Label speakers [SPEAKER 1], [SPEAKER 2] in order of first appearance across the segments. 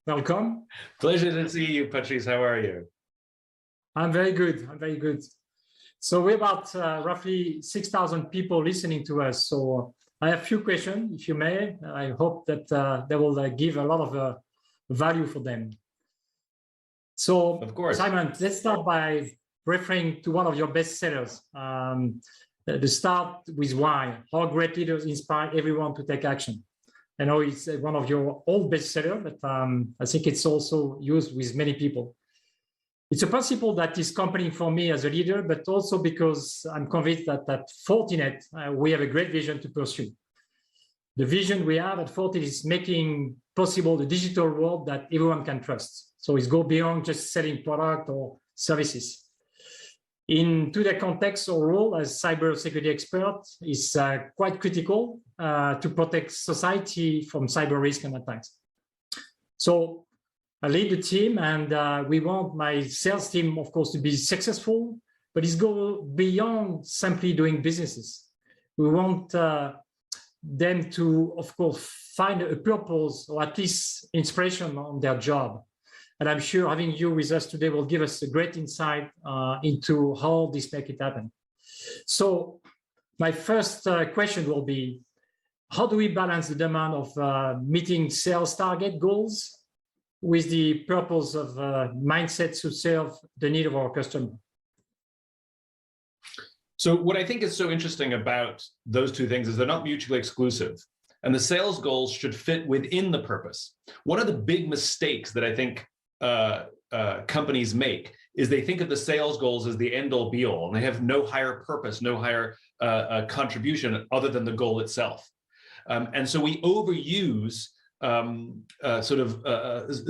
[SPEAKER 1] Welcome.
[SPEAKER 2] Pleasure to see you, Patrice. How are you?
[SPEAKER 1] I'm very good. I'm very good. So we're about roughly 6,000 people listening to us. So I have a few questions, if you may. I hope that they will give a lot of value for them. So,
[SPEAKER 2] of course,
[SPEAKER 1] Simon, let's start by referring to one of your best sellers. The start with why. How great leaders inspire everyone to take action. I know it's one of your old bestsellers, but I think it's also used with many people. It's a principle that is compelling for me as a leader, but also because I'm convinced that at Fortinet, we have a great vision to pursue. The vision we have at Fortinet is making possible the digital world that everyone can trust. So it's go beyond just selling product or services. In today's context, our role as cybersecurity expert is quite critical to protect society from cyber risk and attacks. So I lead the team, and we want my sales team, of course, to be successful, but it's go beyond simply doing businesses. We want them to, of course, find a purpose or at least inspiration on their job. And I'm sure having you with us today will give us a great insight into how this make it happen. So my first question will be, how do we balance the demand of meeting sales target goals with the purpose of mindset to serve the need of our customer?
[SPEAKER 2] So what I think is so interesting about those two things is they're not mutually exclusive. And the sales goals should fit within the purpose. One of the big mistakes that I think companies make is they think of the sales goals as the end-all be-all, and they have no higher purpose, no higher contribution other than the goal itself. And so we overuse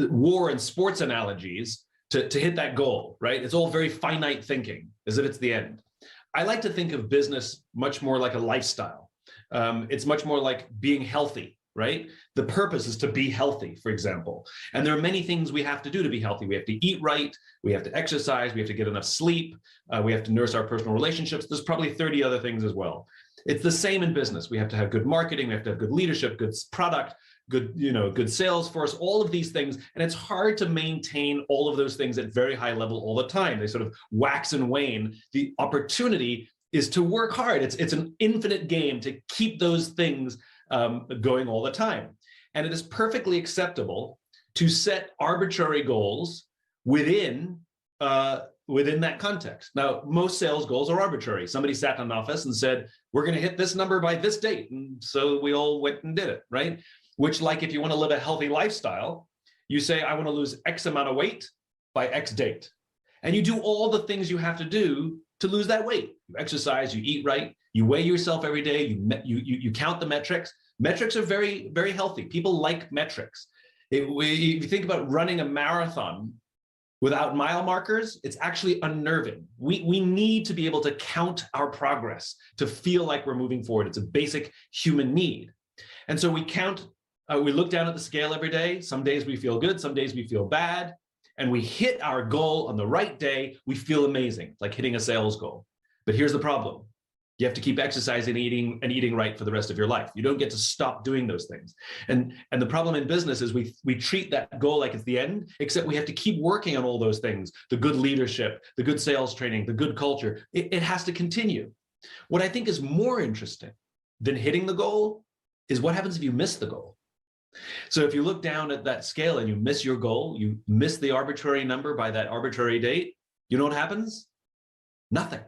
[SPEAKER 2] war and sports analogies to hit that goal, right? It's all very finite thinking, as if it's the end. I like to think of business much more like a lifestyle. It's much more like being healthy, right? The purpose is to be healthy, for example. And there are many things we have to do to be healthy. We have to eat right, we have to exercise, we have to get enough sleep, we have to nurse our personal relationships. There's probably 30 other things as well. It's the same in business. We have to have good marketing, we have to have good leadership, good product, good sales force, all of these things. And it's hard to maintain all of those things at very high level all the time. They sort of wax and wane. The opportunity is to work hard. It's an infinite game to keep those things going all the time. And it is perfectly acceptable to set arbitrary goals within that context. Now, most sales goals are arbitrary. Somebody sat in an office and said, we're going to hit this number by this date. And so we all went and did it, right? Which, like, if you want to live a healthy lifestyle, you say, I want to lose X amount of weight by X date. And you do all the things you have to do to lose that weight. You exercise, you eat right, you weigh yourself every day, you count the metrics. Metrics are very, very healthy. People like metrics. If you think about running a marathon without mile markers, it's actually unnerving. We need to be able to count our progress to feel like we're moving forward. It's a basic human need. And so we count, we look down at the scale every day. Some days we feel good, some days we feel bad. And we hit our goal on the right day, we feel amazing, like hitting a sales goal. But here's the problem. You have to keep exercising and eating right for the rest of your life. You don't get to stop doing those things. And the problem in business is we treat that goal like it's the end, except we have to keep working on all those things, the good leadership, the good sales training, the good culture. It has to continue. What I think is more interesting than hitting the goal is what happens if you miss the goal. So if you look down at that scale and you miss your goal, you miss the arbitrary number by that arbitrary date, you know what happens? Nothing.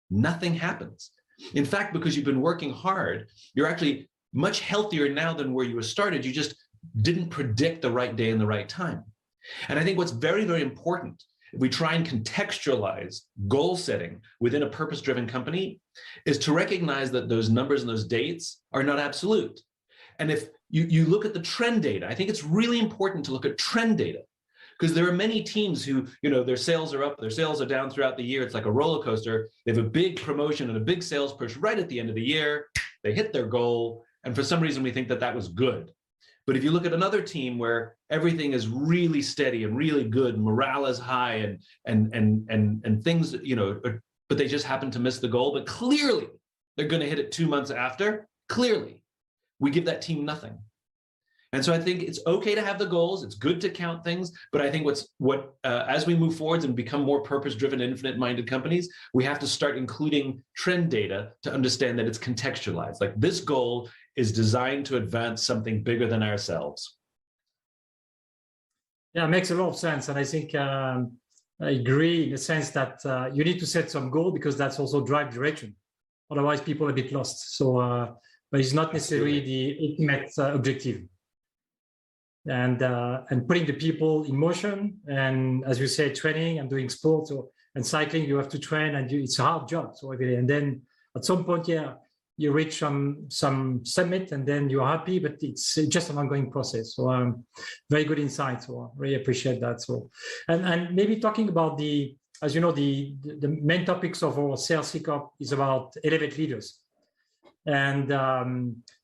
[SPEAKER 2] Nothing happens. In fact, because you've been working hard, you're actually much healthier now than where you started. You just didn't predict the right day and the right time. And I think what's very, very important, if we try and contextualize goal setting within a purpose-driven company, is to recognize that those numbers and those dates are not absolute. And if you look at the trend data, I think it's really important to look at trend data, because there are many teams who, their sales are up, their sales are down throughout the year. It's like a roller coaster. They have a big promotion and a big sales push right at the end of the year. They hit their goal. And for some reason, we think that that was good. But if you look at another team where everything is really steady and really good, morale is high and things, but they just happen to miss the goal, but clearly they're going to hit it 2 months after, clearly, we give that team nothing. And so I think it's okay to have the goals. It's good to count things, but I think as we move forwards and become more purpose-driven, infinite-minded companies, we have to start including trend data to understand that it's contextualized. Like this goal is designed to advance something bigger than ourselves.
[SPEAKER 1] Yeah, it makes a lot of sense, and I think I agree in the sense that you need to set some goal because that's also drive direction. Otherwise, people are a bit lost. So, but it's not necessarily the ultimate objective. And putting the people in motion, and as you say, training and doing sports and cycling, you have to train, and it's a hard job. So every day, and then at some point, yeah, you reach some summit, and then you're happy, but it's just an ongoing process. So very good insight. So I really appreciate that. So and maybe talking about as you know, the main topics of our sales kickoff is about elevate leaders. And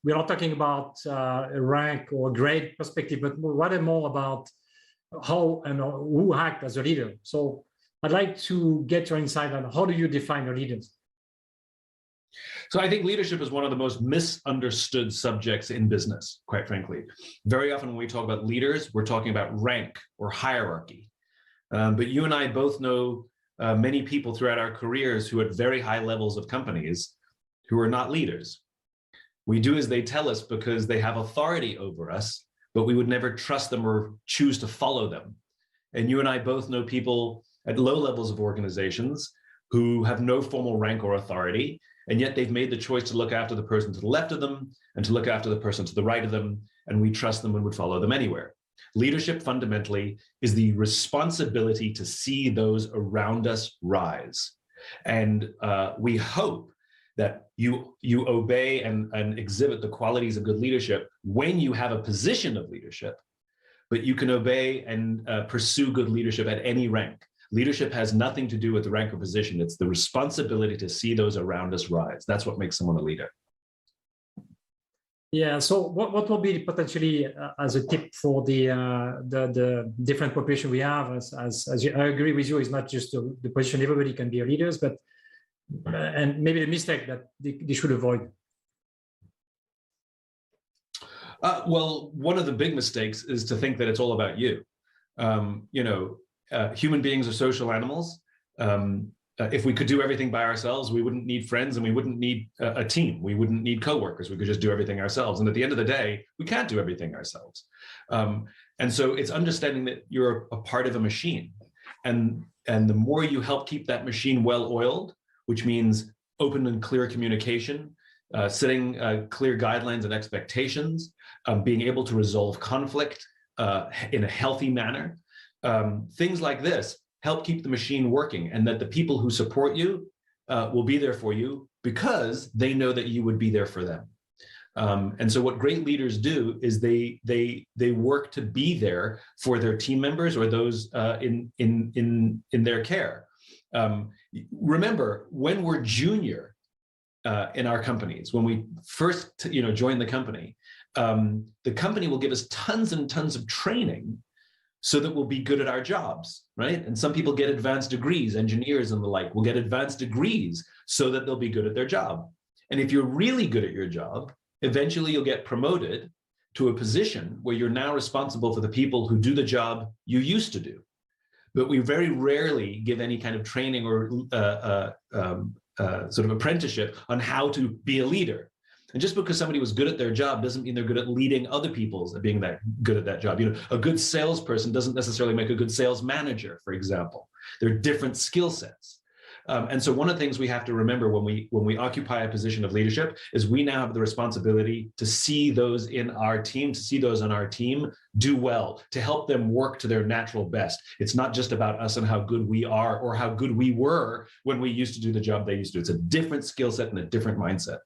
[SPEAKER 1] we're not talking about a rank or grade perspective, but rather more about how and who act as a leader. So I'd like to get your insight on how do you define your leaders?
[SPEAKER 2] So I think leadership is one of the most misunderstood subjects in business, quite frankly. Very often when we talk about leaders, we're talking about rank or hierarchy. But you and I both know many people throughout our careers who at very high levels of companies who are not leaders. We do as they tell us because they have authority over us, but we would never trust them or choose to follow them. And you and I both know people at low levels of organizations who have no formal rank or authority, and yet they've made the choice to look after the person to the left of them and to look after the person to the right of them, and we trust them and would follow them anywhere. Leadership fundamentally is the responsibility to see those around us rise. And we hope that you obey and exhibit the qualities of good leadership when you have a position of leadership, but you can obey and pursue good leadership at any rank. Leadership has nothing to do with the rank or position. It's the responsibility to see those around us rise. That's what makes someone a leader. Yeah.
[SPEAKER 1] So what will be potentially as a tip for the different population we have? As I agree with you, it's not just the position. Everybody can be a leaders, but and maybe the mistake that they should avoid.
[SPEAKER 2] Well, one of the big mistakes is to think that it's all about you. Human beings are social animals. If we could do everything by ourselves, we wouldn't need friends and we wouldn't need a team. We wouldn't need coworkers. We could just do everything ourselves. And at the end of the day, we can't do everything ourselves. And so it's understanding that you're a part of a machine. And the more you help keep that machine well-oiled, which means open and clear communication, setting clear guidelines and expectations, being able to resolve conflict in a healthy manner, things like this help keep the machine working, and that the people who support you will be there for you because they know that you would be there for them. And so what great leaders do is they work to be there for their team members or those in their care. Remember, when we're junior in our companies, when we first join the company will give us tons and tons of training so that we'll be good at our jobs, right? And some people get advanced degrees, engineers and the like will get advanced degrees so that they'll be good at their job. And if you're really good at your job, eventually you'll get promoted to a position where you're now responsible for the people who do the job you used to do. But we very rarely give any kind of training or sort of apprenticeship on how to be a leader. And just because somebody was good at their job doesn't mean they're good at leading other people's being that good at that job. A good salesperson doesn't necessarily make a good sales manager, for example. There are different skill sets. And so one of the things we have to remember when we occupy a position of leadership is we now have the responsibility to see those in our team, do well, to help them work to their natural best. It's not just about us and how good we are or how good we were when we used to do the job they used to. It's a different skill set and a different mindset.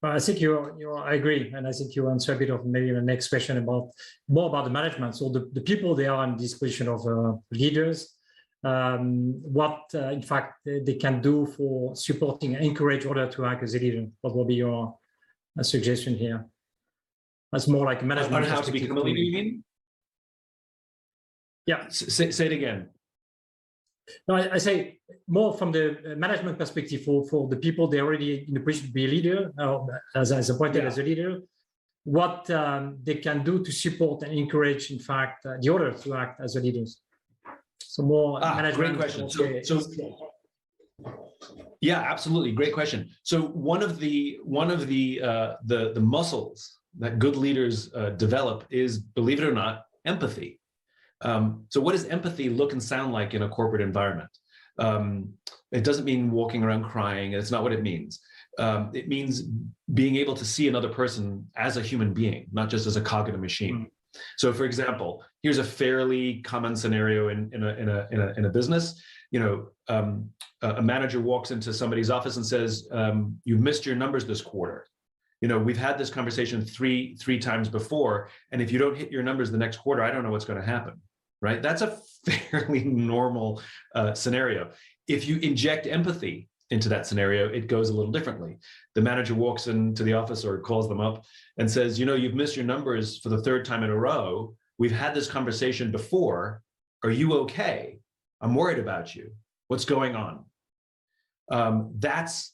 [SPEAKER 1] I think I agree, and I think you answer a bit of maybe the next question more about the management. So the people they are in this position of leaders, what in fact they can do for supporting and encourage others to act as a leader. What will be your suggestion here? That's more like management.
[SPEAKER 2] On how to become a leader, you mean?
[SPEAKER 1] Yeah.
[SPEAKER 2] Say it again.
[SPEAKER 1] No, I say more from the management perspective for the people they're already in the position to be a leader, as appointed as a leader. what they can do to support and encourage, in fact, the others to act as the leaders. So more management.
[SPEAKER 2] Great question. Yeah, absolutely, great question. So one of the muscles that good leaders develop is, believe it or not, empathy. So what does empathy look and sound like in a corporate environment? It doesn't mean walking around crying. It's not what it means. It means being able to see another person as a human being, not just as a cog in a machine. So, for example, here's a fairly common scenario in a business. A manager walks into somebody's office and says, "You've missed your numbers this quarter. We've had this conversation three times before, and if you don't hit your numbers the next quarter, I don't know what's going to happen." Right? That's a fairly normal scenario. If you inject empathy into that scenario, it goes a little differently. The manager walks into the office or calls them up and says, "You've missed your numbers for the third time in a row. We've had this conversation before. Are you okay? I'm worried about you. What's going on?" That's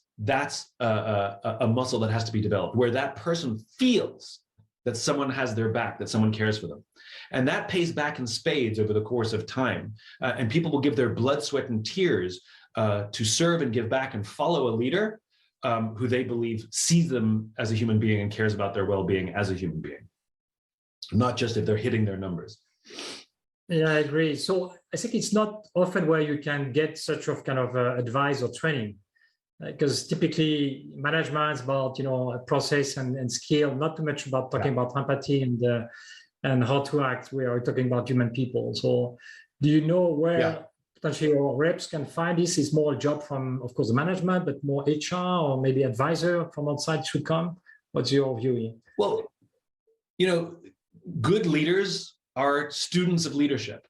[SPEAKER 2] a muscle that has to be developed, where that person feels that someone has their back, that someone cares for them. And that pays back in spades over the course of time. And people will give their blood, sweat, and tears to serve and give back and follow a leader who they believe sees them as a human being and cares about their well-being as a human being, not just if they're hitting their numbers.
[SPEAKER 1] Yeah, I agree. So I think it's not often where you can get such of kind of advice or training, because typically management is about a process and skill, not too much about talking about empathy and how to act. We are talking about human people. So do you know where potentially your reps can find this? Is more a job from, of course, the management, but more HR or maybe advisor from outside should come? What's your view here?
[SPEAKER 2] Well, good leaders are students of leadership,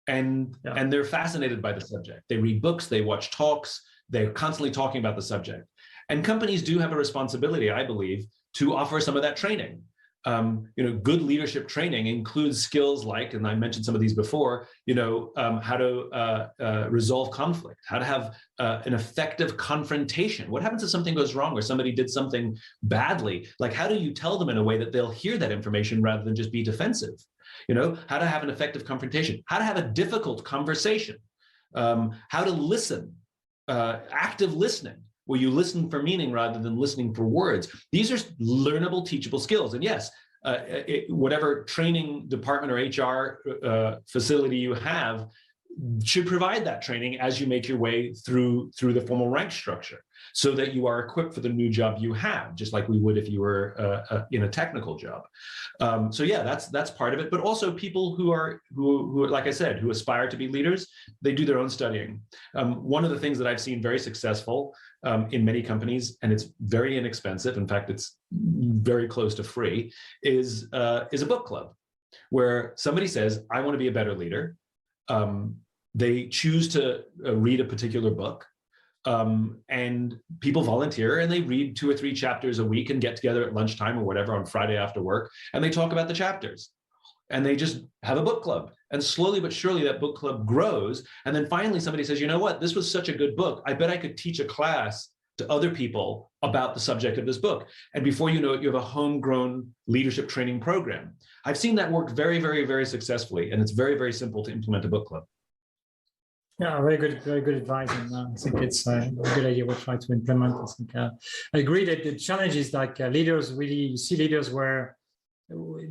[SPEAKER 2] and they're fascinated by the subject. They read books, they watch talks, they're constantly talking about the subject. And companies do have a responsibility, I believe, to offer some of that training. Good leadership training includes skills like, and I mentioned some of these before, how to resolve conflict, how to have an effective confrontation. What happens if something goes wrong or somebody did something badly? Like, how do you tell them in a way that they'll hear that information rather than just be defensive? How to have an effective confrontation, how to have a difficult conversation, how to listen, active listening, where you listen for meaning rather than listening for words. These are learnable, teachable skills. And yes, whatever training department or HR facility you have should provide that training as you make your way through the formal rank structure, so that you are equipped for the new job you have, just like we would if you were in a technical job. So yeah, that's part of it. But also people who are, like I said, who aspire to be leaders, they do their own studying. One of the things that I've seen very successful in many companies, and it's very inexpensive, in fact, it's very close to free, is a book club, where somebody says, "I want to be a better leader." They choose to read a particular book, and people volunteer and they read 2 or 3 chapters a week and get together at lunchtime or whatever on Friday after work, and they talk about the chapters, and they just have a book club. And slowly but surely that book club grows. And then finally somebody says, "You know what, this was such a good book. I bet I could teach a class to other people about the subject of this book." And before you know it, you have a homegrown leadership training program. I've seen that work very, very, very successfully, and it's very, very simple to implement a book club.
[SPEAKER 1] Yeah, very good advice. And I think it's a good idea we'll try to implement. I think I agree that the challenge is like leaders really, you see leaders where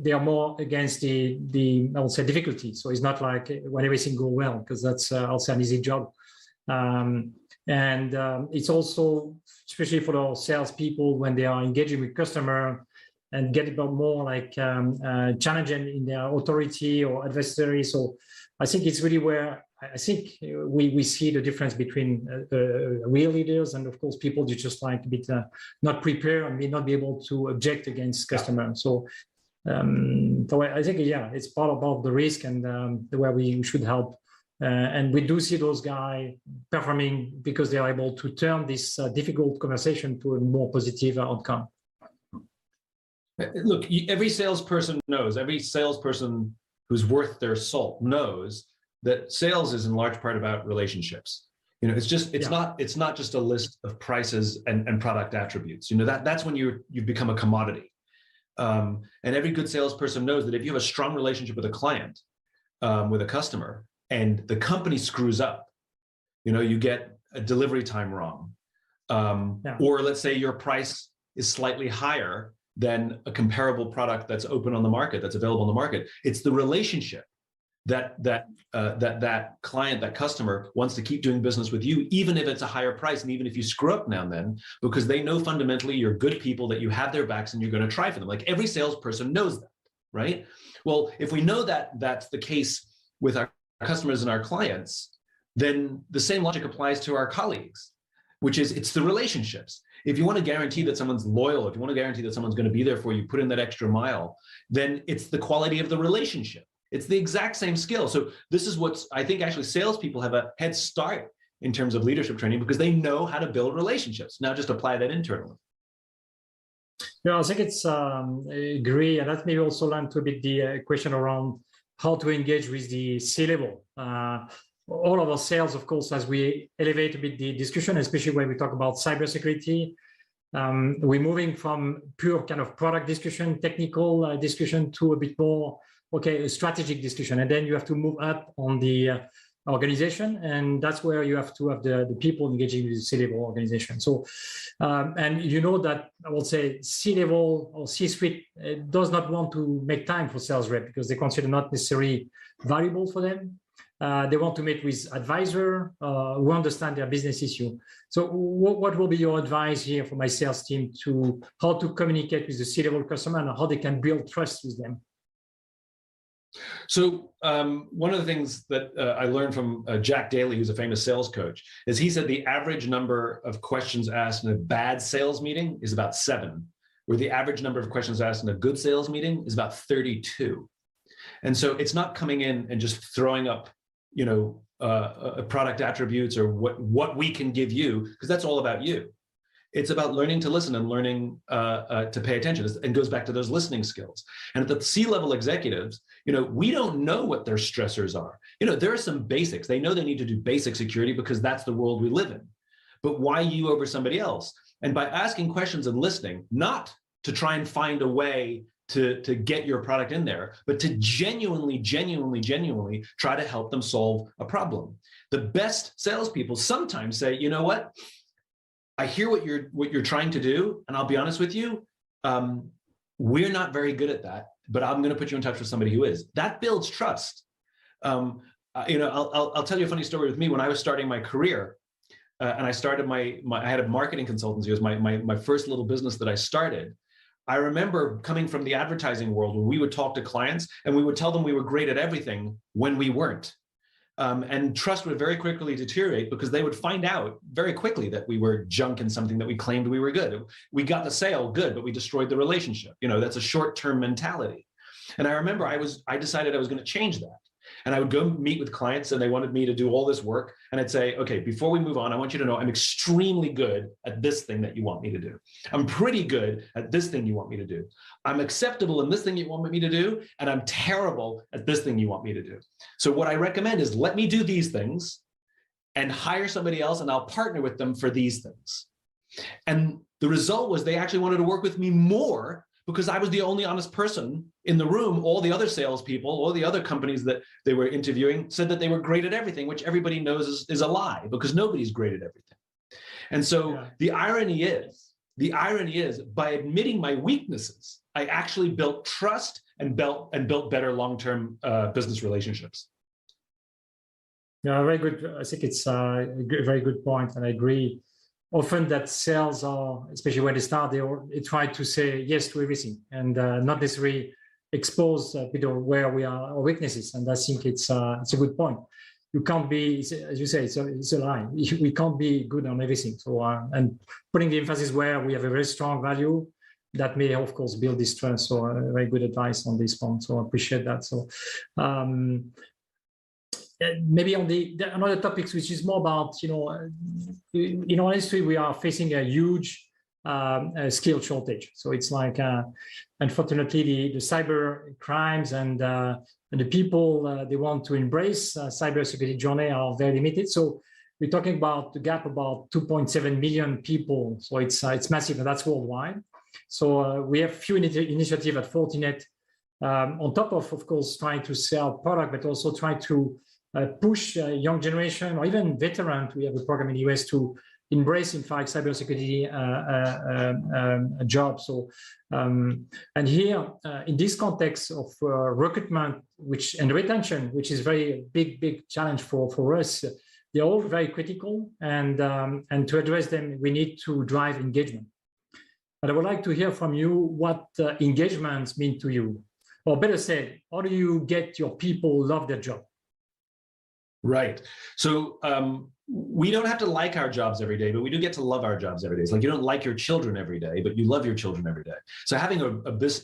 [SPEAKER 1] they are more against the I would say difficulty. So it's not like when everything goes well, because that's also an easy job. It's also, especially for our salespeople, when they are engaging with customer and get about more like challenging in their authority or adversary. So I think it's really where I think we see the difference between real leaders and, of course, people who just like a bit not prepared and may not be able to object against customers. So I think, it's part of the risk and where we should help. And we do see those guys performing because they are able to turn this difficult conversation to a more positive outcome.
[SPEAKER 2] Look, every salesperson knows, every salesperson who's worth their salt knows that sales is in large part about relationships. It's not just a list of prices and product attributes. That's when you've become a commodity. And every good salesperson knows that if you have a strong relationship with a client, with a customer, and the company screws up, you get a delivery time wrong, or let's say your price is slightly higher than a comparable product that's open on the market, that's available on the market. It's the relationship that client, that customer wants to keep doing business with you, even if it's a higher price, and even if you screw up now and then, because they know fundamentally you're good people, that you have their backs, and you're going to try for them. Like every salesperson knows that, right? Well, if we know that that's the case with our customers and our clients, then the same logic applies to our colleagues, which is it's the relationships. If you want to guarantee that someone's loyal, if you want to guarantee that someone's going to be there for you, put in that extra mile, then it's the quality of the relationship. It's the exact same skill. So this is what I think actually salespeople have a head start in terms of leadership training, because they know how to build relationships. Now just apply that internally.
[SPEAKER 1] Yeah, I think it's I agree, and that maybe also led to a bit the question around how to engage with the C-level. All of our sales, of course, as we elevate a bit the discussion, especially when we talk about cybersecurity, we're moving from pure kind of product discussion, technical discussion, to a bit more, a strategic discussion. And then you have to move up on the organization, and that's where you have to have the people engaging with the C-level organization. So, and that I will say C-level or C-suite does not want to make time for sales rep because they consider not necessarily valuable for them. They want to meet with advisor who understand their business issue. So what will be your advice here for my sales team to how to communicate with the C-level customer and how they can build trust with them?
[SPEAKER 2] So one of the things that I learned from Jack Daly, who's a famous sales coach, is he said the average number of questions asked in a bad sales meeting is about 7, where the average number of questions asked in a good sales meeting is about 32. And so it's not coming in and just throwing up, product attributes or what we can give you, because that's all about you. It's about learning to listen and learning to pay attention, and goes back to those listening skills. And at the C-level executives, we don't know what their stressors are. There are some basics. They know they need to do basic security because that's the world we live in. But why you over somebody else? And by asking questions and listening, not to try and find a way to get your product in there, but to genuinely try to help them solve a problem. The best salespeople sometimes say, you know what? I hear what you're trying to do, and I'll be honest with you, we're not very good at that, but I'm going to put you in touch with somebody who is. That builds trust. I'll tell you a funny story with me. When I was starting my career, and I started I had a marketing consultancy. It was my first little business that I started. I remember coming from the advertising world when we would talk to clients and we would tell them we were great at everything when we weren't. And trust would very quickly deteriorate because they would find out very quickly that we were junk in something that we claimed we were good. We got the sale, good, but we destroyed the relationship. That's a short-term mentality. And I remember I decided I was going to change that. And I would go meet with clients and they wanted me to do all this work. And I'd say, okay, before we move on, I want you to know I'm extremely good at this thing that you want me to do. I'm pretty good at this thing you want me to do. I'm acceptable in this thing you want me to do. And I'm terrible at this thing you want me to do. So what I recommend is let me do these things and hire somebody else and I'll partner with them for these things. And the result was they actually wanted to work with me more because I was the only honest person in the room. All the other salespeople, all the other companies that they were interviewing said that they were great at everything, which everybody knows is a lie because nobody's great at everything. And so the irony is by admitting my weaknesses, I actually built trust and built better long-term business relationships.
[SPEAKER 1] Yeah, very good. I think it's a very good point, and I agree. Often that sales are, especially when they start, they try to say yes to everything and not necessarily expose where we are our weaknesses. And I think it's a good point. You can't be, as you say, it's a lie. We can't be good on everything. So and putting the emphasis where we have a very strong value, that may of course build this trust. So very good advice on this point. So I appreciate that. So. Maybe on another topics, which is more about, in our industry, we are facing a huge skill shortage. So it's like, unfortunately, the cyber crimes and the people they want to embrace cybersecurity journey are very limited. So we're talking about the gap about 2.7 million people. So it's massive, and that's worldwide. So we have few initiatives at Fortinet, on top of course, trying to sell product, but also try to push young generation or even veterans. We have a program in the US to embrace, in fact, cybersecurity job. So, and here, in this context of recruitment, and retention, which is very big challenge for us, they're all very critical, and to address them, we need to drive engagement. And I would like to hear from you what engagements mean to you, or better said, how do you get your people love their job?
[SPEAKER 2] Right. So we don't have to like our jobs every day, but we do get to love our jobs every day. It's like you don't like your children every day, but you love your children every day. So having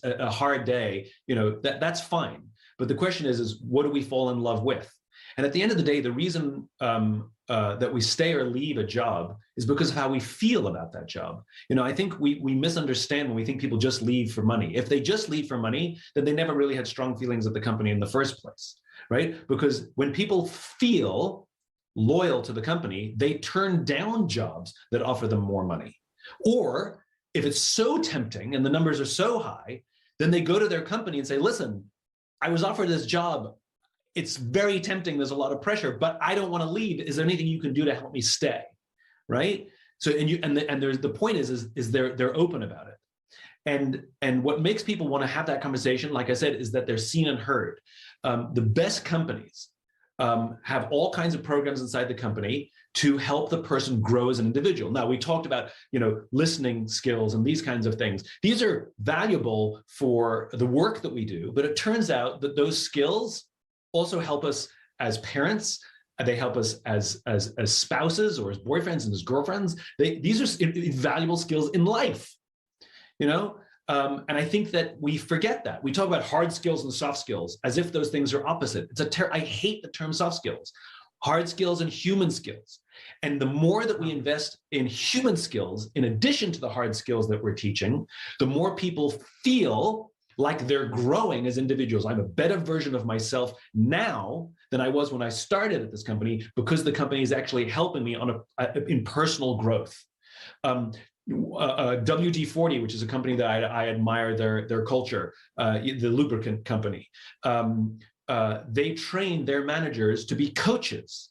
[SPEAKER 2] a hard day, that's fine. But the question is what do we fall in love with? And at the end of the day, the reason that we stay or leave a job is because of how we feel about that job. I think we misunderstand when we think people just leave for money. If they just leave for money, then they never really had strong feelings at the company in the first place, right? Because when people feel loyal to the company, they turn down jobs that offer them more money. Or if it's so tempting and the numbers are so high, then they go to their company and say, listen, I was offered this job. It's very tempting. There's a lot of pressure, but I don't want to leave. Is there anything you can do to help me stay? Right. So, there's the point is they're open about it. And what makes people want to have that conversation, like I said, is that they're seen and heard. The best companies have all kinds of programs inside the company to help the person grow as an individual. Now, we talked about, listening skills and these kinds of things. These are valuable for the work that we do, but it turns out that those skills also help us as parents. They help us as spouses or as boyfriends and as girlfriends. These are valuable skills in life, and I think that we forget that. We talk about hard skills and soft skills as if those things are opposite. I hate the term soft skills. Hard skills and human skills. And the more that we invest in human skills, in addition to the hard skills that we're teaching, the more people feel like they're growing as individuals. I'm a better version of myself now than I was when I started at this company, because the company is actually helping me in personal growth. WD-40, which is a company that I admire their culture, the lubricant company. They train their managers to be coaches.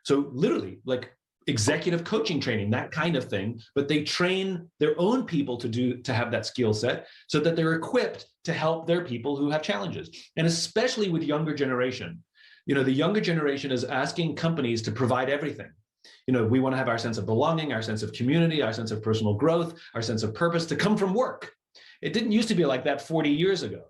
[SPEAKER 2] So literally, like executive coaching training, that kind of thing, but they train their own people to have that skill set so that they're equipped to help their people who have challenges. And especially with younger generation, the younger generation is asking companies to provide everything. We want to have our sense of belonging, our sense of community, our sense of personal growth, our sense of purpose to come from work. It didn't used to be like that 40 years ago.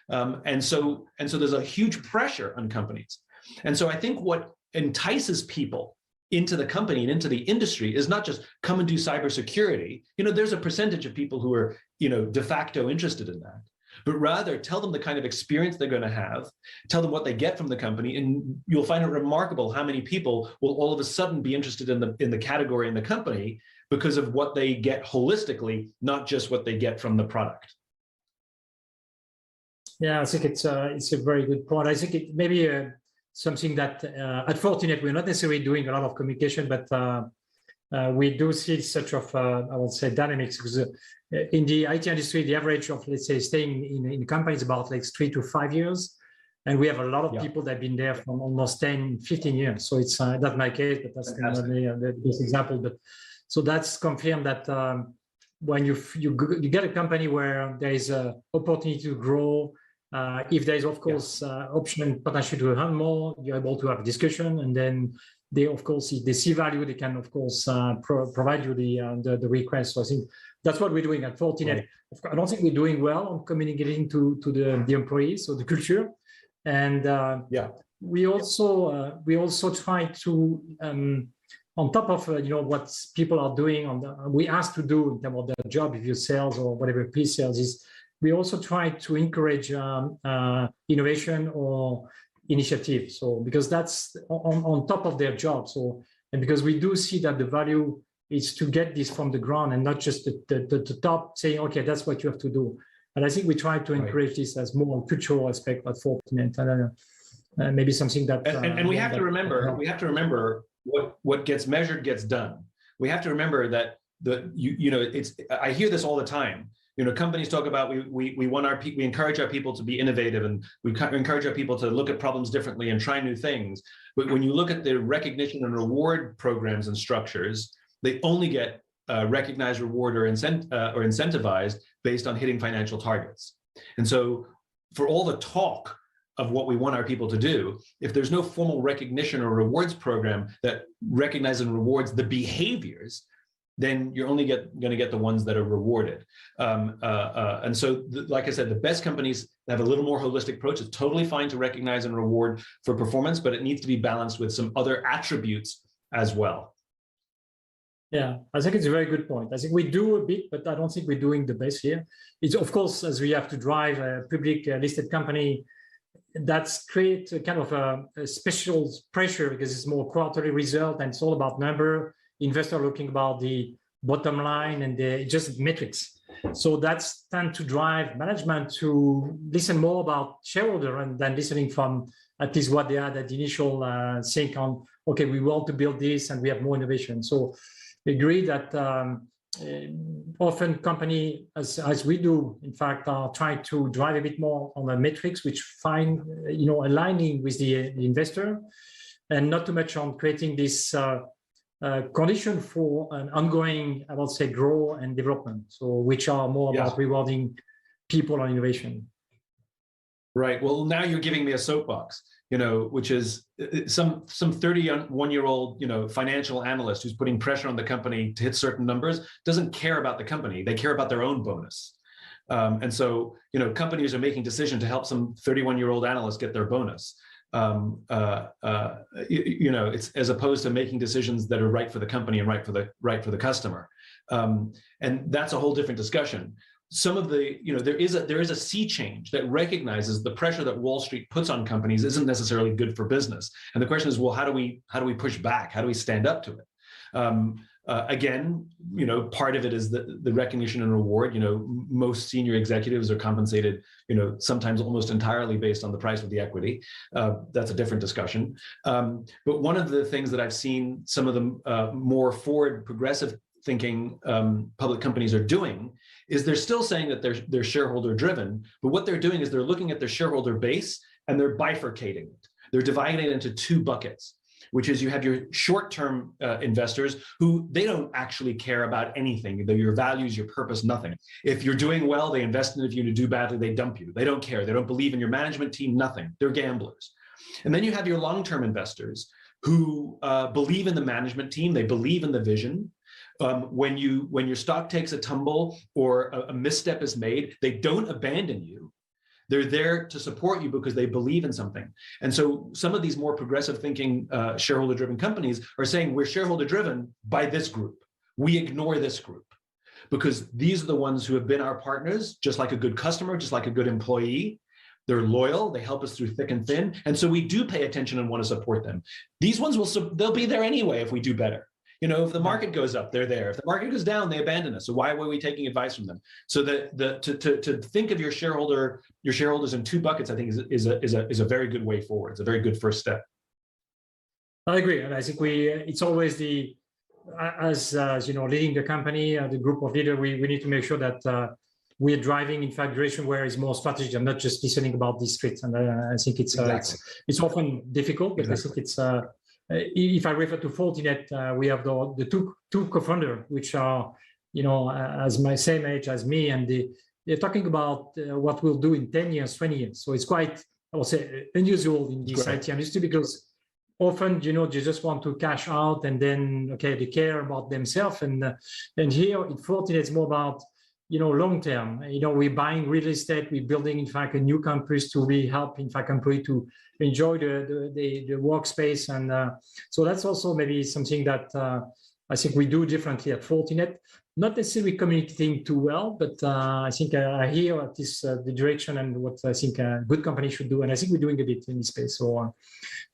[SPEAKER 2] And so there's a huge pressure on companies. And so I think what entices people into the company and into the industry is not just come and do cybersecurity. There's a percentage of people who are, de facto interested in that, but rather tell them the kind of experience they're going to have, tell them what they get from the company, and you'll find it remarkable how many people will all of a sudden be interested in the category in the company because of what they get holistically, not just what they get from the product.
[SPEAKER 1] Yeah, I think it's a very good point. I think it maybe something that at Fortinet we're not necessarily doing a lot of communication, but we do see such of I would say dynamics, because in the IT industry, the average of, let's say, staying in companies about like 3 to 5 years, and we have a lot of people that have been there from almost 10, 15 years. So it's not my case, but that's not the best example. But so that's confirmed that when you get a company where there is an opportunity to grow, if there is, of course, option potentially to earn more, you're able to have a discussion, and then they, of course, if they see value, they can, of course, provide you the request. So I think that's what we're doing at Fortinet. Right. I don't think we're doing well on communicating to the employees, so the culture, and we also try to on top of what people are doing we ask to do in terms of their job, if you sales or whatever pre-sales is. We also try to encourage innovation or initiative. So because that's on top of their job. So, and because we do see that the value is to get this from the ground and not just the top saying, okay, that's what you have to do. And I think we try to encourage this as more cultural aspect at Fortinet. And maybe something that
[SPEAKER 2] and we have to remember what gets measured gets done. We have to remember that I hear this all the time. Companies talk about we want we encourage our people to be innovative, and we encourage our people to look at problems differently and try new things. But when you look at the recognition and reward programs and structures, they only get recognized, reward, or incentivized based on hitting financial targets. And so for all the talk of what we want our people to do, if there's no formal recognition or rewards program that recognizes and rewards the behaviors, then you're only going to get the ones that are rewarded. And so, like I said, the best companies have a little more holistic approach. It's totally fine to recognize and reward for performance, but it needs to be balanced with some other attributes as well.
[SPEAKER 1] Yeah, I think it's a very good point. I think we do a bit, but I don't think we're doing the best here. It's, of course, as we have to drive a public listed company, that's create a kind of a special pressure because it's more quarterly result and it's all about number. Investor looking about the bottom line and the just metrics. So that's tend to drive management to listen more about shareholder and then listening from at least what they had at the initial think on, okay, we want to build this and we have more innovation. So I agree that often company, as we do, in fact, are trying to drive a bit more on the metrics, which find, aligning with the investor and not too much on creating this condition for an ongoing, I would say, growth and development. So which are more about rewarding people on innovation.
[SPEAKER 2] Right. Well, now you're giving me a soapbox, which is some 31-year-old, financial analyst who's putting pressure on the company to hit certain numbers doesn't care about the company. They care about their own bonus. And so, companies are making decisions to help some 31-year-old analyst get their bonus. It's as opposed to making decisions that are right for the company and right for the customer. And that's a whole different discussion. Some of the, there is a sea change that recognizes the pressure that Wall Street puts on companies isn't necessarily good for business. And the question is, well, how do we push back? How do we stand up to it? Again, part of it is the recognition and reward. Most senior executives are compensated, sometimes almost entirely based on the price of the equity. That's a different discussion. But one of the things that I've seen some of the more forward progressive thinking public companies are doing is they're still saying that they're shareholder driven, but what they're doing is they're looking at their shareholder base and they're bifurcating it. They're dividing it into two buckets, which is you have your short-term investors who they don't actually care about anything, your values, your purpose, nothing. If you're doing well, they invest in it. If you do badly, they dump you. They don't care. They don't believe in your management team, nothing. They're gamblers. And then you have your long-term investors who believe in the management team. They believe in the vision. When your stock takes a tumble or a misstep is made, they don't abandon you. They're there to support you because they believe in something. And so some of these more progressive thinking shareholder-driven companies are saying we're shareholder-driven by this group. We ignore this group because these are the ones who have been our partners, just like a good customer, just like a good employee. They're loyal. They help us through thick and thin. And so we do pay attention and want to support them. These ones they'll be there anyway if we do better. If the market goes up, they're there. If the market goes down, they abandon us. So why were we taking advice from them? So to think of your shareholders in two buckets, I think is a very good way forward. It's a very good first step.
[SPEAKER 1] I agree, and I think it's always as leading the company, the group of leaders, we need to make sure that we're driving in fact direction where it's more strategic and not just listening about these streets. And I think it's often difficult, but I think it's. If I refer to Fortinet, we have the two co-founders, which are, as my same age as me, and they're talking about what we'll do in 10 years, 20 years. So it's quite, I would say, unusual in this IT industry because often, they just want to cash out and then, they care about themselves. And here in Fortinet, it's more about, long term. We're buying real estate, we're building, in fact, a new campus to really help, in fact, employees to enjoy the workspace. And so that's also maybe something that I think we do differently at Fortinet. Not necessarily communicating too well, but I think I hear at this the direction and what I think a good company should do. And I think we're doing a bit in this space. So,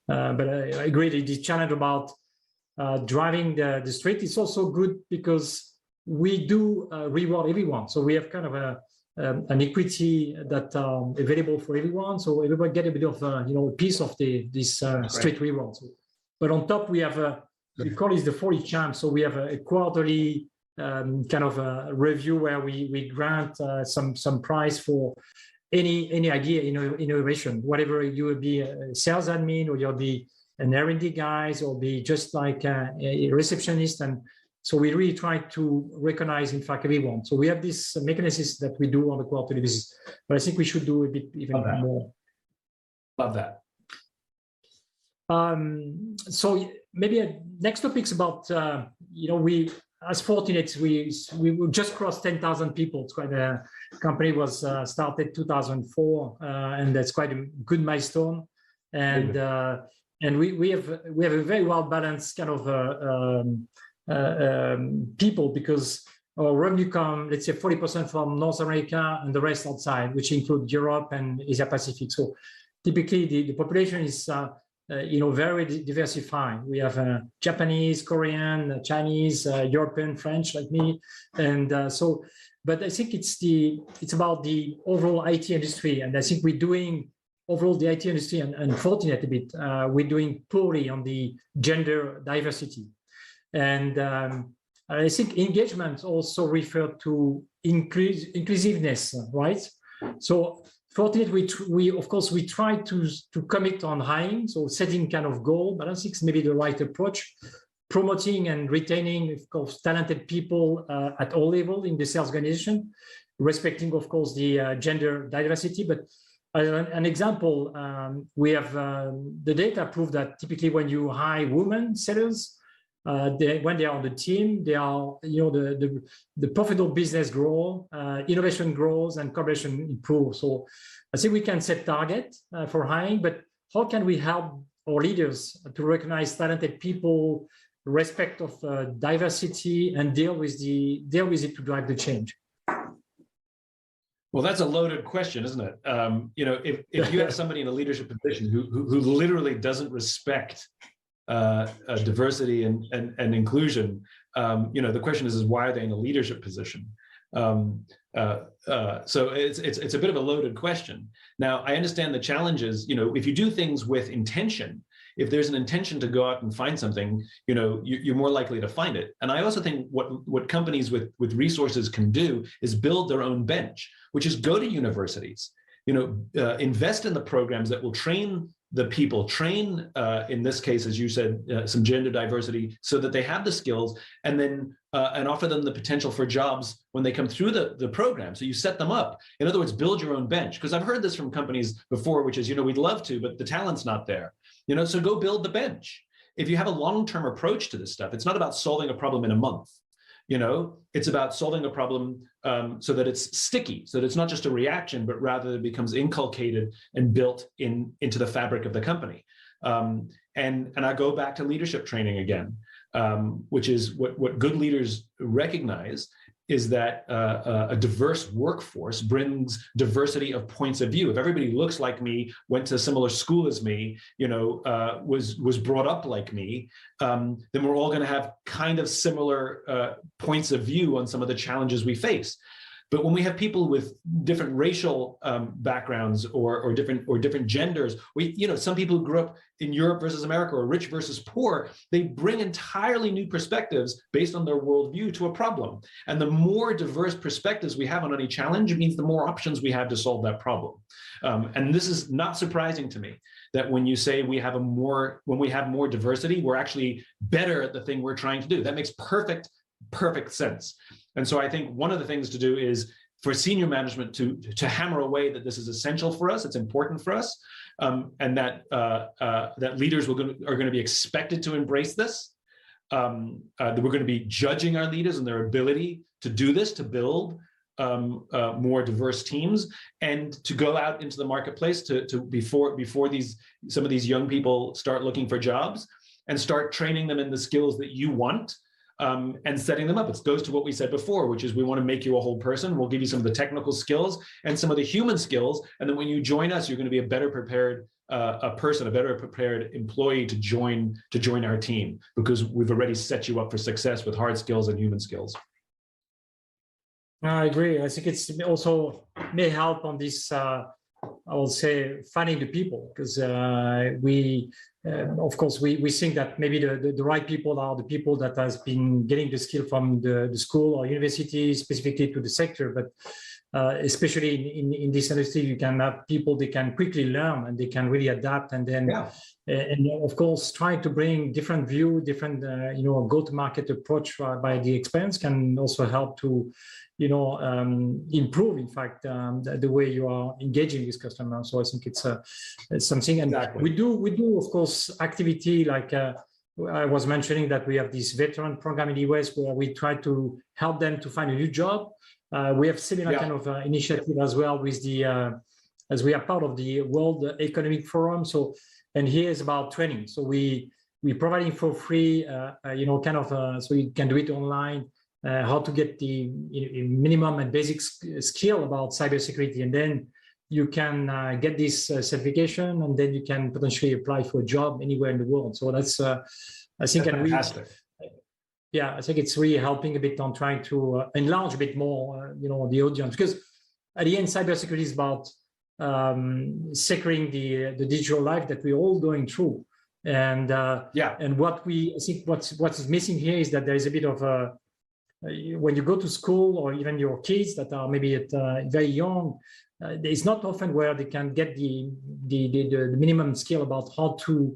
[SPEAKER 1] but I agree that the challenge about driving the street is also good because we do reward everyone. So we have kind of an equity that available for everyone. So everybody get a bit of a piece of this street reward. So, but on top we have we call it the 40 champ. So we have a quarterly kind of a review where we grant some prize for any idea, innovation, whatever you will be a sales admin or you'll be an R&D guys or be just like a receptionist. And so we really try to recognize, in fact, everyone. So we have this mechanisms that we do on a quarterly basis, but I think we should do a bit even more.
[SPEAKER 2] Love that.
[SPEAKER 1] So maybe next topic is about, we, as Fortinet, we just crossed 10,000 people. It's quite a company was started 2004, and that's quite a good milestone. And we have a very well balanced kind of people, because our revenue come, let's say 40% from North America and the rest outside, which include Europe and Asia Pacific. So typically the population is very diversified. We have Japanese, Korean, Chinese, European, French, like me, and but I think it's about the overall IT industry, and I think we're doing overall the IT industry and Fortinet a bit. We're doing poorly on the gender diversity, and I think engagement also refer to inclusiveness, right? So Fortinet, we of course we try to commit on hiring, so setting kind of goal, but I think it's maybe the right approach, promoting and retaining, of course, talented people at all levels in the sales organization, respecting, of course, the gender diversity. But as an example, we have the data prove that typically when you hire women sellers, when they are on the team, they are, the profitable business grow, innovation grows, and collaboration improves. So I think we can set target for hiring, but how can we help our leaders to recognize talented people, respect of diversity, and deal with it to drive the change?
[SPEAKER 2] Well, that's a loaded question, isn't it? If you have somebody in a leadership position who literally doesn't respect diversity and inclusion, the question is why are they in a leadership position? So it's a bit of a loaded question. Now, I understand the challenges. If you do things with intention, if there's an intention to go out and find something, you're more likely to find it. And I also think what companies with resources can do is build their own bench, which is go to universities, invest in the programs that will train the people, train, in this case, as you said, some gender diversity so that they have the skills, and then and offer them the potential for jobs when they come through the program. So you set them up. In other words, build your own bench. Because I've heard this from companies before, which is, we'd love to, but the talent's not there. So go build the bench. If you have a long-term approach to this stuff, it's not about solving a problem in a month. It's about solving a problem so that it's sticky, so that it's not just a reaction, but rather it becomes inculcated and built into the fabric of the company. And I go back to leadership training again, which is what good leaders recognize is that a diverse workforce brings diversity of points of view. If everybody looks like me, went to a similar school as me, was brought up like me, then we're all going to have kind of similar points of view on some of the challenges we face. But when we have people with different racial backgrounds or different genders, some people who grew up in Europe versus America or rich versus poor, they bring entirely new perspectives based on their worldview to a problem. And the more diverse perspectives we have on any challenge means the more options we have to solve that problem. And this is not surprising to me that when you say when we have more diversity, we're actually better at the thing we're trying to do. That makes perfect sense. And so I think one of the things to do is for senior management to hammer away that this is essential for us, it's important for us, and that leaders are going to be expected to embrace this, that we're going to be judging our leaders and their ability to do this, to build more diverse teams, and to go out into the marketplace before some of these young people start looking for jobs, and start training them in the skills that you want. And setting them up. It goes to what we said before, which is we want to make you a whole person. We'll give you some of the technical skills and some of the human skills. And then when you join us, you're going to be a better prepared person, a better prepared employee to join our team, because we've already set you up for success with hard skills and human skills.
[SPEAKER 1] I agree. I think it's also may help on this I will say, finding the people, because of course, we think that maybe the right people are the people that has been getting the skill from the school or university specifically to the sector. But especially in this industry, you can have people they can quickly learn and they can really adapt. And then, and of course, trying to bring different view, different go-to-market approach by the experience can also help to improve, in fact, the way you are engaging with customers. So I think it's something, and we do, of course, activity like I was mentioning that we have this veteran program in the US where we try to help them to find a new job. We have similar kind of initiative as well with the as we are part of the World Economic Forum. So, and here is about training. So we providing for free, so you can do it online. How to get the minimum and basic skill about cybersecurity, and then you can get this certification, and then you can potentially apply for a job anywhere in the world. So that's, I think,
[SPEAKER 2] that's fantastic.
[SPEAKER 1] I think it's really helping a bit on trying to enlarge a bit more, the audience, because at the end, cybersecurity is about securing the digital life that we're all going through, and and I think what's missing here is that there is a bit of a when you go to school, or even your kids that are maybe at very young, it's not often where they can get the minimum skill about how to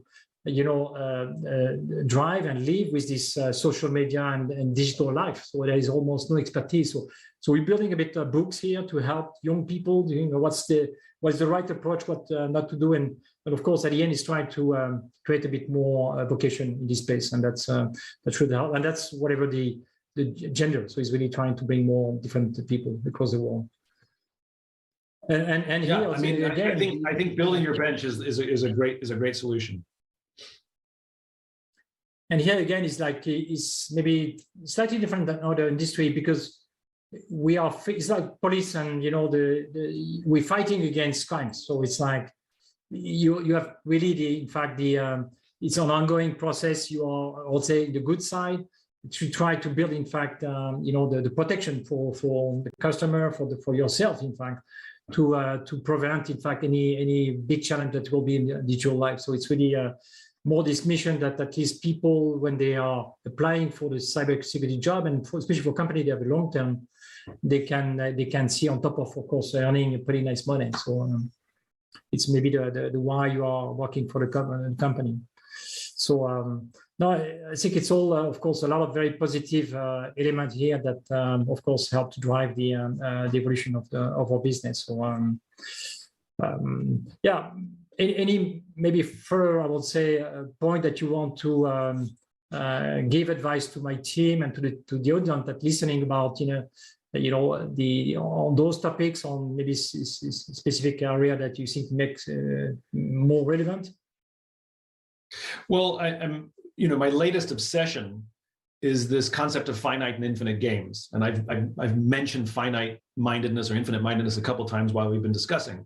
[SPEAKER 1] drive and live with this social media and digital life. So there is almost no expertise. So we're building a bit of books here to help young people, what's the right approach, what not to do, and of course at the end is trying to create a bit more vocation in this space, and that should help, and that's whatever the gender. So he's really trying to bring more different people across the world. And
[SPEAKER 2] yeah, I mean, again, I think building your bench is a great solution.
[SPEAKER 1] And here again, it's maybe slightly different than other industry, because it's like police, and we're fighting against crimes. So it's like you have really it's an ongoing process. You are, I'll say, the good side to try to build, in fact, the protection for the customer, for yourself, in fact, to prevent, in fact, any big challenge that will be in the digital life. So it's really more this mission that at least people, when they are applying for the cybersecurity job, and especially for companies that have a long term, they can see on top of course, earning a pretty nice money. So it's maybe the why you are working for the company. So no, I think it's all, of course, a lot of very positive elements here that, of course, help to drive the evolution of our business. So any maybe further, I would say, point that you want to give advice to my team and to the audience that listening about on those topics, on maybe specific area that you think makes more relevant?
[SPEAKER 2] Well, I'm my latest obsession is this concept of finite and infinite games, and I've mentioned finite mindedness or infinite mindedness a couple of times while we've been discussing.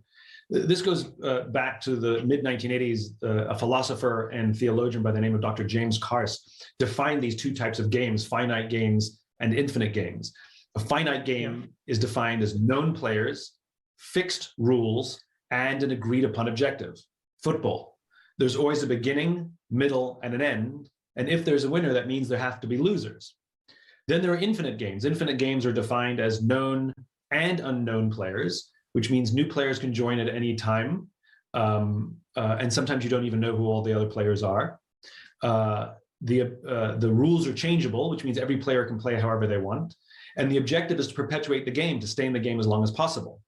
[SPEAKER 2] This goes back to the mid-1980s. A philosopher and theologian by the name of Dr. James Carse defined these two types of games: finite games and infinite games. A finite game is defined as known players, fixed rules, and an agreed upon objective. Football. There's always a beginning, middle, and an end. And if there's a winner, that means there have to be losers. Then there are infinite games. Infinite games are defined as known and unknown players, which means new players can join at any time. And sometimes you don't even know who all the other players are. The rules are changeable, which means every player can play however they want. And the objective is to perpetuate the game, to stay in the game as long as possible.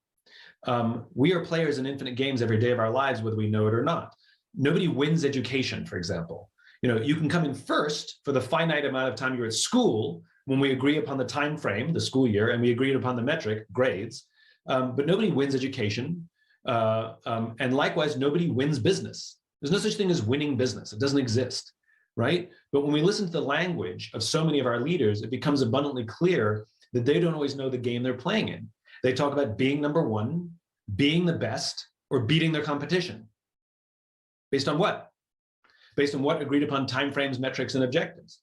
[SPEAKER 2] We are players in infinite games every day of our lives, whether we know it or not. Nobody wins education, for example. You can come in first for the finite amount of time you're at school when we agree upon the time frame, the school year, and we agreed upon the metric, grades. But nobody wins education. And likewise, nobody wins business. There's no such thing as winning business. It doesn't exist, right? But when we listen to the language of so many of our leaders, it becomes abundantly clear that they don't always know the game they're playing in. They talk about being number one, being the best, or beating their competition. Based on what? Based on what agreed upon timeframes, metrics, and objectives.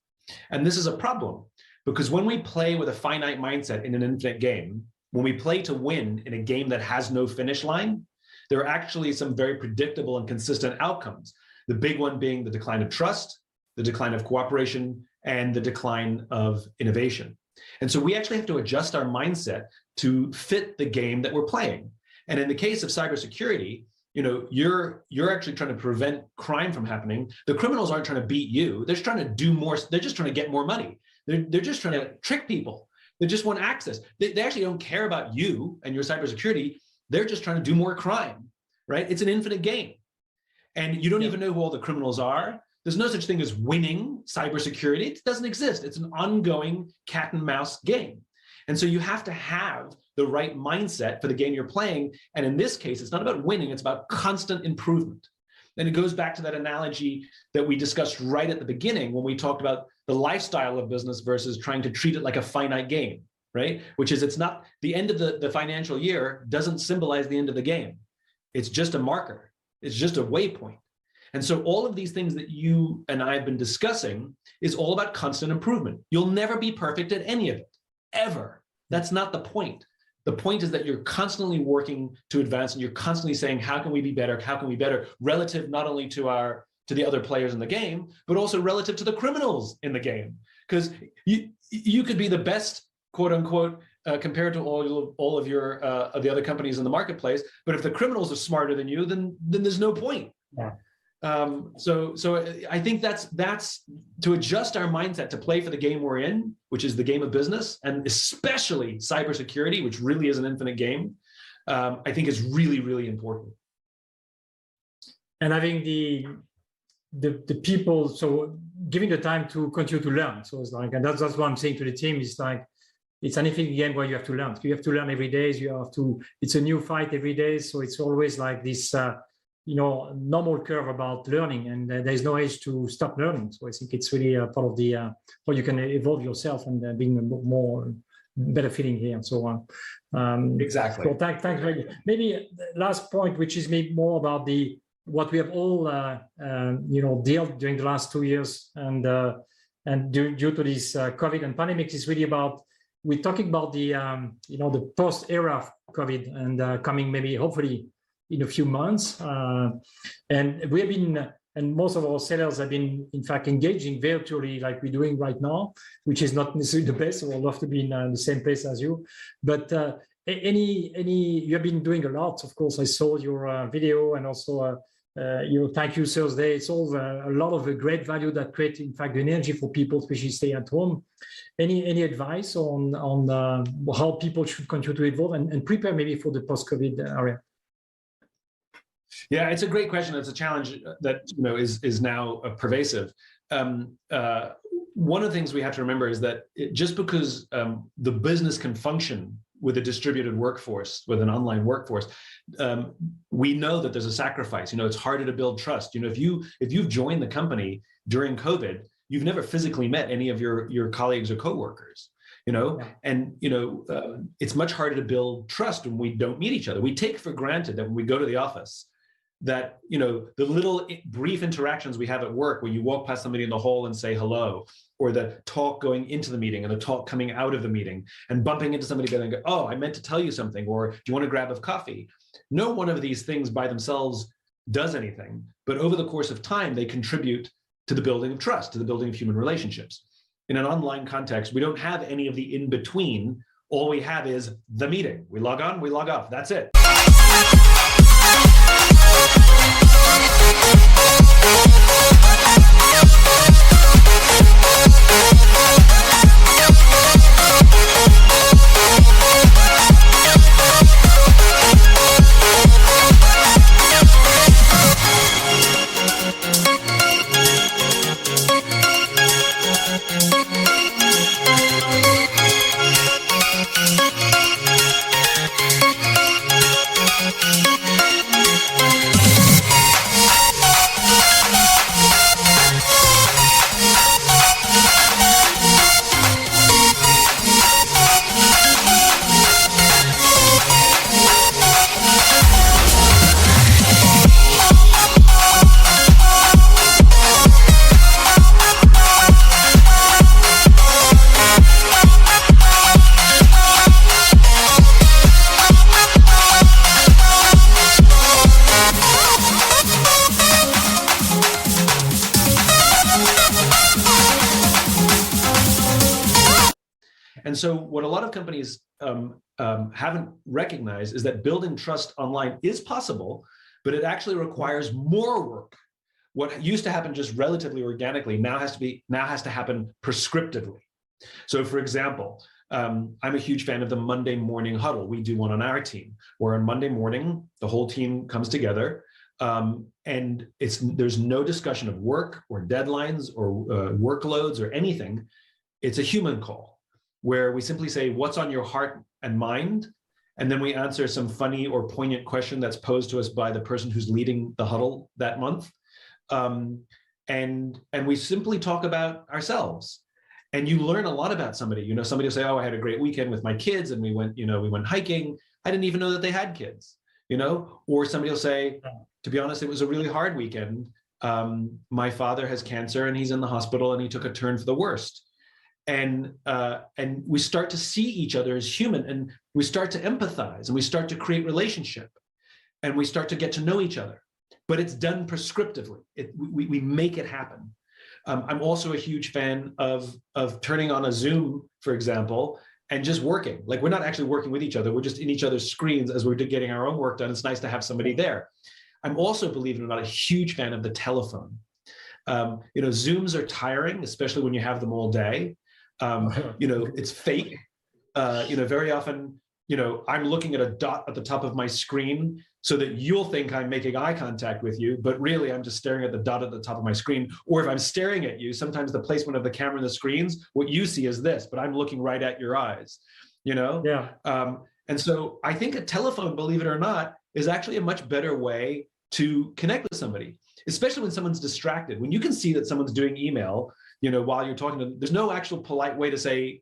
[SPEAKER 2] And this is a problem, because when we play with a finite mindset in an infinite game, when we play to win in a game that has no finish line, there are actually some very predictable and consistent outcomes. The big one being the decline of trust, the decline of cooperation, and the decline of innovation. And so we actually have to adjust our mindset to fit the game that we're playing. And in the case of cybersecurity, you're actually trying to prevent crime from happening. The criminals aren't trying to beat you. They're just trying to do more. They're just trying to get more money. They're just trying to trick people. They just want access. They actually don't care about you and your cybersecurity. They're just trying to do more crime, right? It's an infinite game. And you don't even know who all the criminals are. There's no such thing as winning cybersecurity. It doesn't exist. It's an ongoing cat and mouse game. And so you have to have the right mindset for the game you're playing. And in this case, it's not about winning, it's about constant improvement. And it goes back to that analogy that we discussed right at the beginning when we talked about the lifestyle of business versus trying to treat it like a finite game, right? Which is, it's not the end of the financial year doesn't symbolize the end of the game. It's just a marker. It's just a waypoint. And so all of these things that you and I have been discussing is all about constant improvement. You'll never be perfect at any of it, ever. That's not the point. The point is that you're constantly working to advance, and you're constantly saying, how can we be better? How can we be better? Relative not only to the other players in the game, but also relative to the criminals in the game. Because you could be the best, quote unquote, compared to all of the other companies in the marketplace. But if the criminals are smarter than you, then there's no point.
[SPEAKER 1] Yeah.
[SPEAKER 2] So I think that's to adjust our mindset to play for the game we're in, which is the game of business, and especially cybersecurity, which really is an infinite game. I think is really, really important.
[SPEAKER 1] And I think the people, so giving the time to continue to learn. So it's like, and that's what I'm saying to the team. It's like, it's an infinite game where you have to learn. You have to learn every day. It's a new fight every day. So it's always like this, normal curve about learning, and there's no age to stop learning. So I think it's really part of the how you can evolve yourself and being more better fitting here and so on.
[SPEAKER 2] Exactly.
[SPEAKER 1] So thanks. Maybe last point, which is maybe more about what we have all dealt during the last 2 years, and due to this COVID and pandemic, is really about, we're talking about the post era of COVID and coming maybe hopefully in a few months, and we have been, and most of our sellers have been, in fact, engaging virtually like we're doing right now, which is not necessarily the best. So I'd love to be in the same place as you. But you have been doing a lot. Of course, I saw your video and also your Thank You Thursday. It's all a lot of great value that create, in fact, the energy for people, especially stay at home. Any advice on how people should continue to evolve and prepare maybe for the post-COVID area?
[SPEAKER 2] Yeah, it's a great question. It's a challenge that is now pervasive. One of the things we have to remember is that just because the business can function with a distributed workforce, with an online workforce, we know that there's a sacrifice. It's harder to build trust. If you've joined the company during COVID, you've never physically met any of your colleagues or coworkers. And it's much harder to build trust when we don't meet each other. We take for granted that when we go to the office, that the little brief interactions we have at work, where you walk past somebody in the hall and say hello, or the talk going into the meeting and the talk coming out of the meeting, and bumping into somebody and go, oh, I meant to tell you something, or do you want to grab a coffee? No one of these things by themselves does anything, but over the course of time, they contribute to the building of trust, to the building of human relationships. In an online context, we don't have any of the in-between. All we have is the meeting. We log on, we log off. That's it. And so what a lot of companies haven't recognized is that building trust online is possible, but it actually requires more work. What used to happen just relatively organically now has to happen prescriptively. So for example, I'm a huge fan of the Monday morning huddle. We do one on our team, where on Monday morning, the whole team comes together, and there's no discussion of work or deadlines or workloads or anything. It's a human call where we simply say, what's on your heart and mind? And then we answer some funny or poignant question that's posed to us by the person who's leading the huddle that month. And we simply talk about ourselves. And you learn a lot about somebody. You know, somebody will say, oh, I had a great weekend with my kids and we went hiking. I didn't even know that they had kids, you know, or somebody will say, to be honest, it was a really hard weekend. My father has cancer and he's in the hospital and he took a turn for the worst. And we start to see each other as human, and we start to empathize, and we start to create relationship, and we start to get to know each other. But it's done prescriptively. We make it happen. I'm also a huge fan of turning on a Zoom, for example, and just working. Like, we're not actually working with each other. We're just in each other's screens as we're getting our own work done. It's nice to have somebody there. I'm also, believe it or not, a huge fan of the telephone. Zooms are tiring, especially when you have them all day. It's fake. Very often, I'm looking at a dot at the top of my screen so that you'll think I'm making eye contact with you, but really I'm just staring at the dot at the top of my screen. Or if I'm staring at you, sometimes the placement of the camera and the screens, what you see is this, but I'm looking right at your eyes, Yeah. And so I think a telephone, believe it or not, is actually a much better way to connect with somebody, especially when someone's distracted. When you can see that someone's doing email, while you're talking to them, there's no actual polite way to say,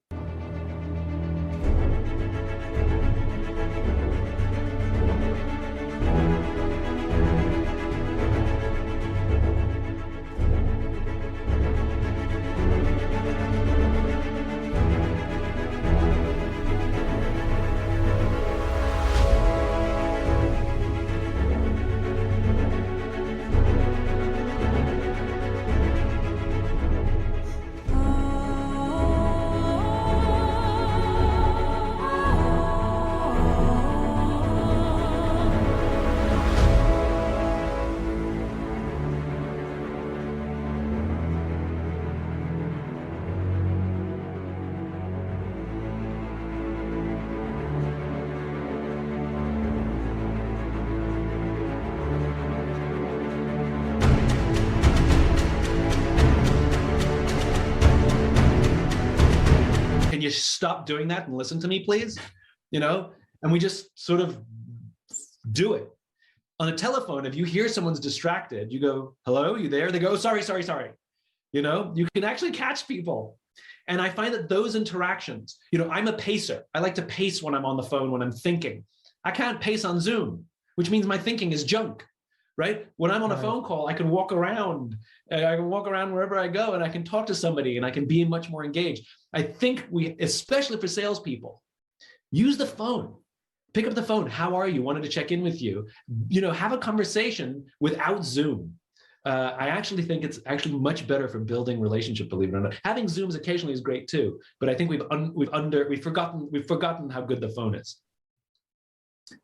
[SPEAKER 2] can you stop doing that and listen to me, please? And we just sort of do it. On a telephone, if you hear someone's distracted, you go, hello, you there? They go, oh, sorry. You can actually catch people. And I find that those interactions, I'm a pacer. I like to pace when I'm on the phone, when I'm thinking. I can't pace on Zoom, which means my thinking is junk, right? When I'm on a phone call, I can walk around. I can walk around wherever I go, and I can talk to somebody, and I can be much more engaged. I think especially for salespeople, use the phone. Pick up the phone. How are you? Wanted to check in with you. Have a conversation without Zoom. I actually think it's actually much better for building relationship, believe it or not. Having Zooms occasionally is great too, but I think we've forgotten how good the phone is.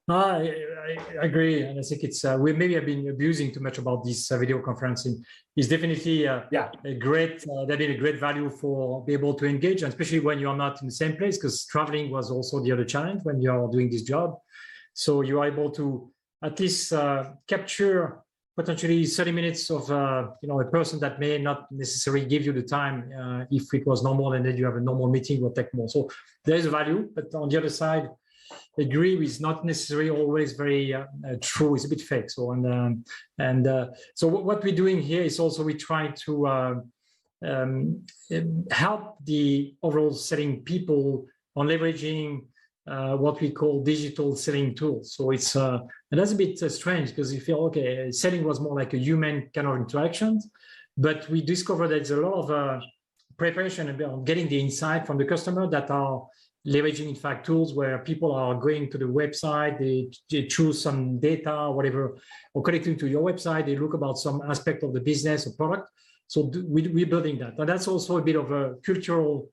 [SPEAKER 1] No, I agree, and I think it's we maybe have been abusing too much about this video conferencing. It's definitely a great that is a great value for be able to engage, and especially when you're not in the same place, because traveling was also the other challenge when you're doing this job. So you are able to at least capture potentially 30 minutes of a person that may not necessarily give you the time if it was normal, and then you have a normal meeting will take more. So there is a value, but on the other side, agree with not necessarily always very true. It's a bit fake. So so what we're doing here is also we try to help the overall selling people on leveraging what we call digital selling tools. So it's and that's a bit strange, because you feel selling was more like a human kind of interactions, but we discovered that there's a lot of preparation about getting the insight from the customer that are leveraging, in fact, tools where people are going to the website, they choose some data or whatever, or connecting to your website, they look about some aspect of the business or product. So we're building that. And that's also a bit of a cultural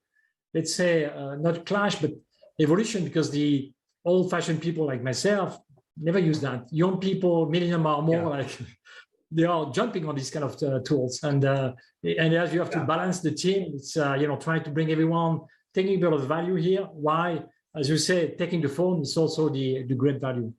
[SPEAKER 1] let's say, not clash, but evolution, because the old-fashioned people like myself never use that. Young people, millennium are more like, they are jumping on these kind of tools. And as you have to balance the team, it's, trying to bring everyone, taking a bit of value here. Why, as you say, taking the phone is also the great value.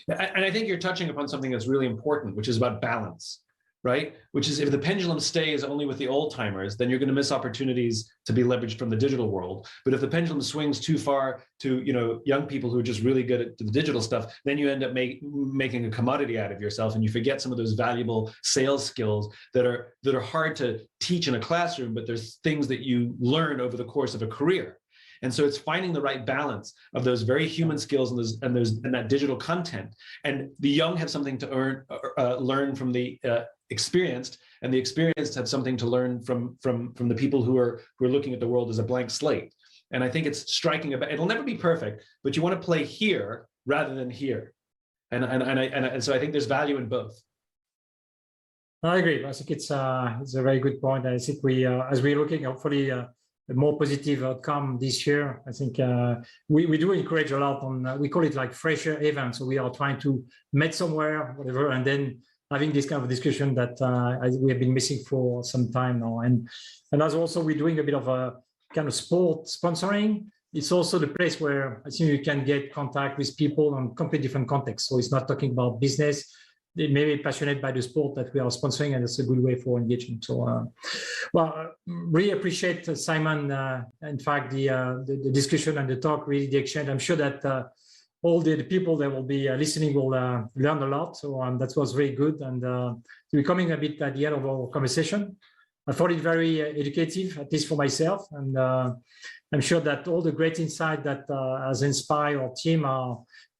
[SPEAKER 2] And I think you're touching upon something that's really important, which is about balance, right? Which is, if the pendulum stays only with the old timers, then you're going to miss opportunities to be leveraged from the digital world. But if the pendulum swings too far to, young people who are just really good at the digital stuff, then you end up making a commodity out of yourself, and you forget some of those valuable sales skills that are hard to teach in a classroom, but there's things that you learn over the course of a career. And so it's finding the right balance of those very human skills and that digital content. And the young have something to learn from the experienced, and the experienced have something to learn from the people who are looking at the world as a blank slate. And I think it's striking about. It'll never be perfect, but you want to play here rather than here. And so I think there's value in both.
[SPEAKER 1] I agree. I think it's a very good point. I think we, as we're looking hopefully a more positive outcome this year, I think we do encourage a lot on, we call it like fresher events. So we are trying to meet somewhere, whatever, and then having this kind of discussion that we have been missing for some time now. And as also we're doing a bit of a kind of sport sponsoring, it's also the place where I think you can get contact with people on completely different contexts. So it's not talking about business. They may be passionate by the sport that we are sponsoring, and it's a good way for engaging. So, really appreciate Simon. In fact, the discussion and the talk, really the exchange. I'm sure that all the people that will be listening will learn a lot. So that was very good. And we're coming a bit at the end of our conversation. I thought it very educative, at least for myself. And I'm sure that all the great insight that has inspired our team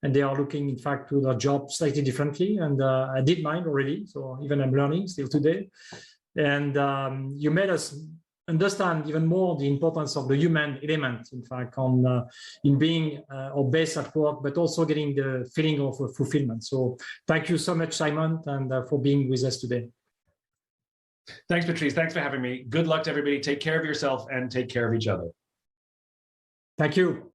[SPEAKER 1] and they are looking, in fact, to their job slightly differently. And I did mine already, so even I'm learning still today. And you made us understand even more the importance of the human element, in fact, in being our best at work, but also getting the feeling of fulfillment. So thank you so much, Simon, and for being with us today.
[SPEAKER 2] Thanks, Patrice. Thanks for having me. Good luck to everybody. Take care of yourself and take care of each other.
[SPEAKER 1] Thank you.